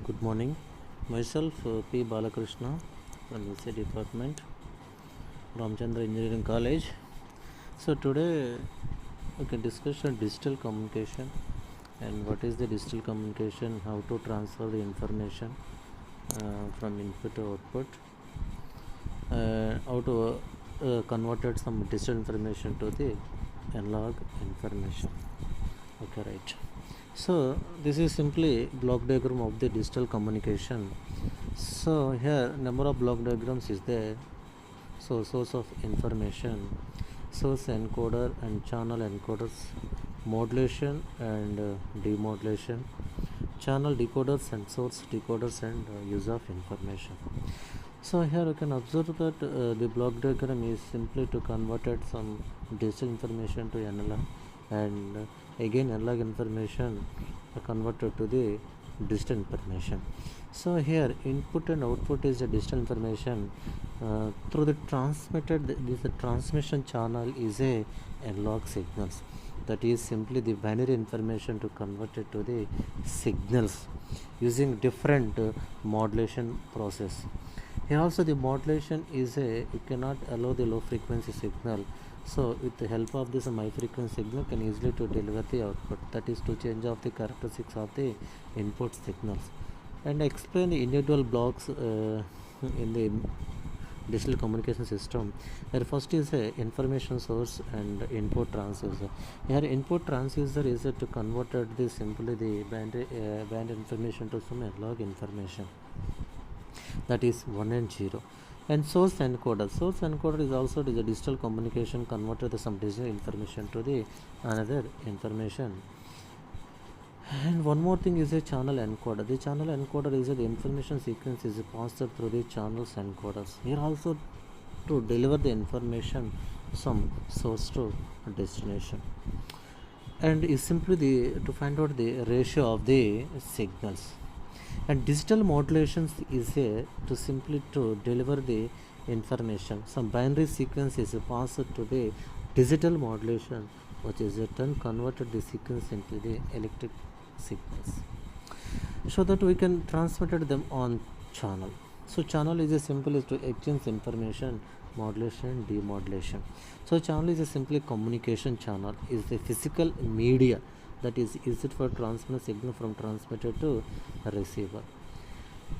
Good morning. Myself P. Balakrishna from VC Department, Ramchandra Engineering College. So today we can discuss on digital communication and what is the digital communication, how to transfer the information from input to output, how to convert some digital information to the analog information. Okay, right. So this is simply block diagram of the digital communication. So here number of block diagrams is there. So source of information, source encoder and channel encoders, modulation and demodulation, channel decoders and source decoders, and use of information. So here you can observe that the block diagram is simply to convert some digital information to analog, and again analog information converted to the digital information. So here input and output is the digital information through the transmitted. This transmission channel is a analog signals, that is simply the binary information to convert it to the signals using different modulation process. Here also the modulation is you cannot allow the low frequency signal. So with the help of this high frequency signal can easily to deliver the output, that is to change of the characteristics of the input signals, and explain the individual blocks in the digital communication system. Here first is a information source and input transducer. Here input transducer is to convert the simply the band information to some analog information, that is 1 and 0. And source encoder is also the digital communication converted some digital information to the another information. And one more thing is a channel encoder. The channel encoder is the information sequence is passed through the channels encoders. Here also to deliver the information some source to destination, and is simply the to find out the ratio of the signals. And digital modulations is a to simply to deliver the information. Some binary sequence is passed to the digital modulation, which is then converted the sequence into the electric signals, so that we can transmit them on channel. So channel is a simple is to exchange information, modulation, demodulation. So channel is a simply communication channel, is the physical media that is used for transmitting signal from transmitter to receiver.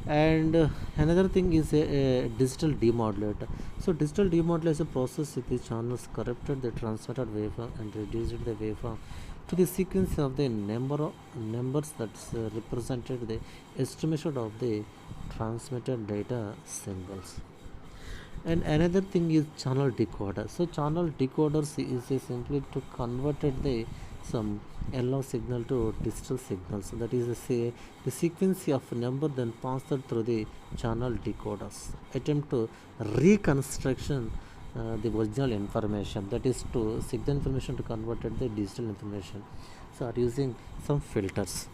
And another thing is a digital demodulator. So digital demodulator is a process with the channels corrupted the transmitted waveform and reduced the waveform to the sequence of the number of numbers that's represented the estimation of the transmitted data symbols. And another thing is channel decoder. So channel decoders is a simply to converted the some analog signal to digital signals, that is the sequence of number then passed through the channel decoders attempt to reconstruction the original information, that is to signal information to converted the digital information. So are using some filters.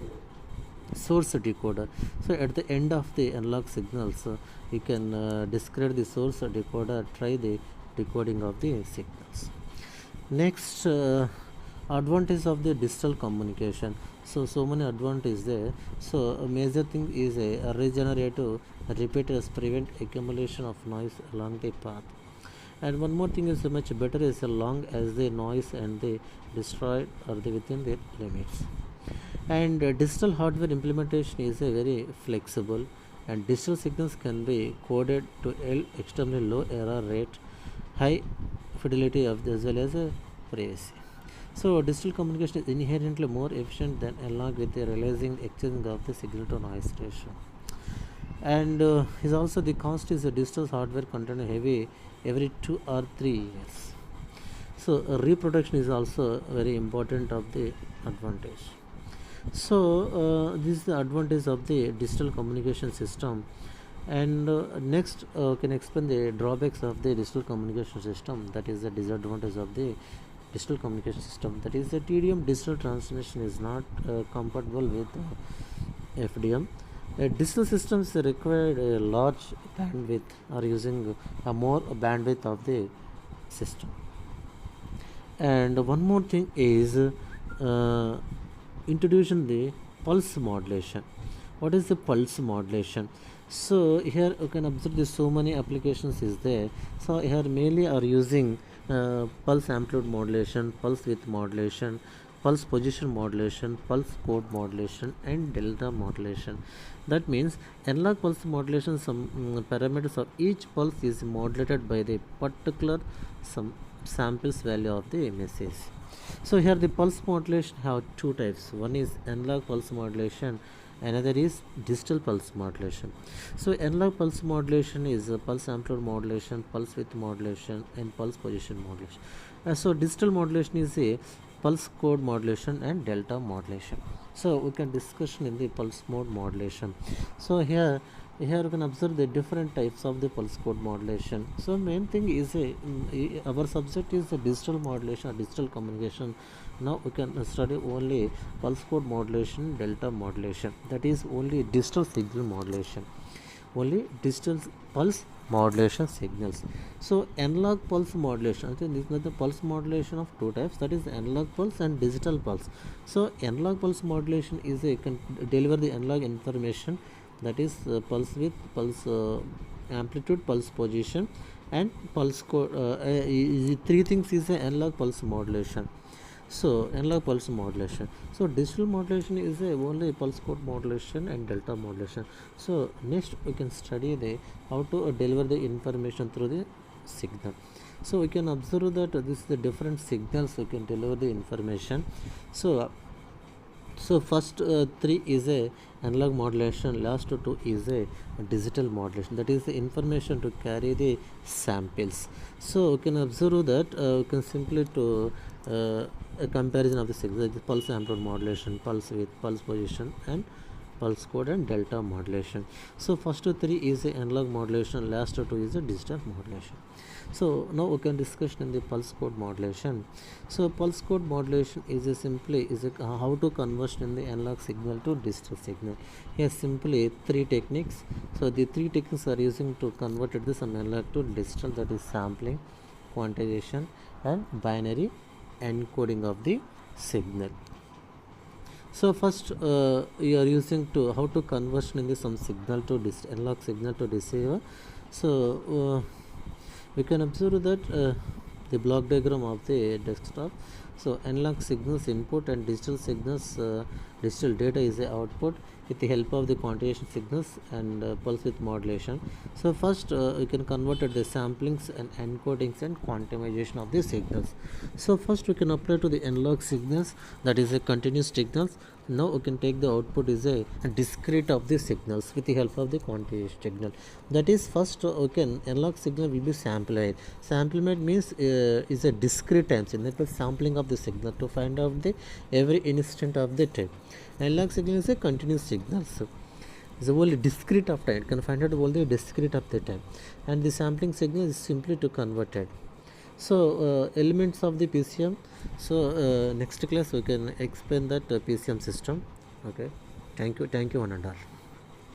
Source decoder. So at the end of the analog signals you can describe the source decoder, try the decoding of the signals. Next advantage of the digital communication. So many advantages there. So a major thing is a regenerative repeaters prevent accumulation of noise along the path. And one more thing is much better is long as the noise and the destroyed are within their limits. And digital hardware implementation is a very flexible, and digital signals can be coded to extremely low error rate, high fidelity of as well as privacy. So digital communication is inherently more efficient than analog with the realizing exchange of the signal to noise ratio. And is also the cost is a digital hardware content heavy every 2 or 3 years. So reproduction is also very important of the advantage. So this is the advantage of the digital communication system. And next can explain the drawbacks of the digital communication system, that is the disadvantage of the digital communication system, that is the TDM digital transmission is not compatible with FDM. Digital systems require a large bandwidth or using a more bandwidth of the system. And one more thing is introducing the pulse modulation. what is the pulse modulation? So here you can observe this, so many applications is there. So here mainly are using pulse amplitude modulation, pulse width modulation, pulse position modulation, pulse code modulation, and delta modulation. That means analog pulse modulation, some parameters of each pulse is modulated by the particular some samples value of the message. So here the pulse modulation have two types. One is analog pulse modulation, another is digital pulse modulation. So analog pulse modulation is pulse amplitude modulation, pulse width modulation, and pulse position modulation. So digital modulation is a pulse code modulation and delta modulation. So we can discussion in the pulse mode modulation. So here you can observe the different types of the pulse code modulation. So main thing is our subject is the digital modulation or digital communication. Now we can study only pulse code modulation, delta modulation, that is only digital signal modulation, only digital pulse modulation signals. So analog pulse modulation, I think this is the pulse modulation of two types, that is analog pulse and digital pulse. So analog pulse modulation is a can deliver the analog information, that is pulse width, pulse amplitude, pulse position, and pulse code. Three things is analog pulse modulation. So analog pulse modulation. So digital modulation is only pulse code modulation and delta modulation. So next we can study the how to deliver the information through the signal. So we can observe that this is the different signals we can deliver the information. So first three is a analog modulation, last two is a digital modulation, that is the information to carry the samples. So we can observe that we can simply to a comparison of the signals, pulse amplitude modulation, pulse width, pulse position, and pulse code and delta modulation. So first three is a analog modulation, last two is a digital modulation. So now we can discuss in the pulse code modulation. So pulse code modulation is a simply is a how to convert in the analog signal to digital signal. Here simply three techniques. So the three techniques are using to convert it this analog to digital, that is sampling, quantization, and binary encoding of the signal. So first you are using to how to conversion in the some signal to analog signal to receiver. So we can observe that the block diagram of the desktop. So analog signals input and digital signals, digital data is the output with the help of the quantization signals and pulse width modulation. So first we can convert the samplings and encodings and quantization of the signals. So first we can apply to the analog signals, that is a continuous signals. Now we can take the output is a discrete of the signals with the help of the quantization signal. That is first we can analog signal will be sampled. Samplement means is a discrete time signal, that sampling of the signal to find out the every instant of the time. Analog signal is a continuous signal. So is only discrete of time, it can find out only discrete of the time, and the sampling signal is simply to convert it. So elements of the PCM. So next class we can explain that PCM system. Okay, thank you one and all.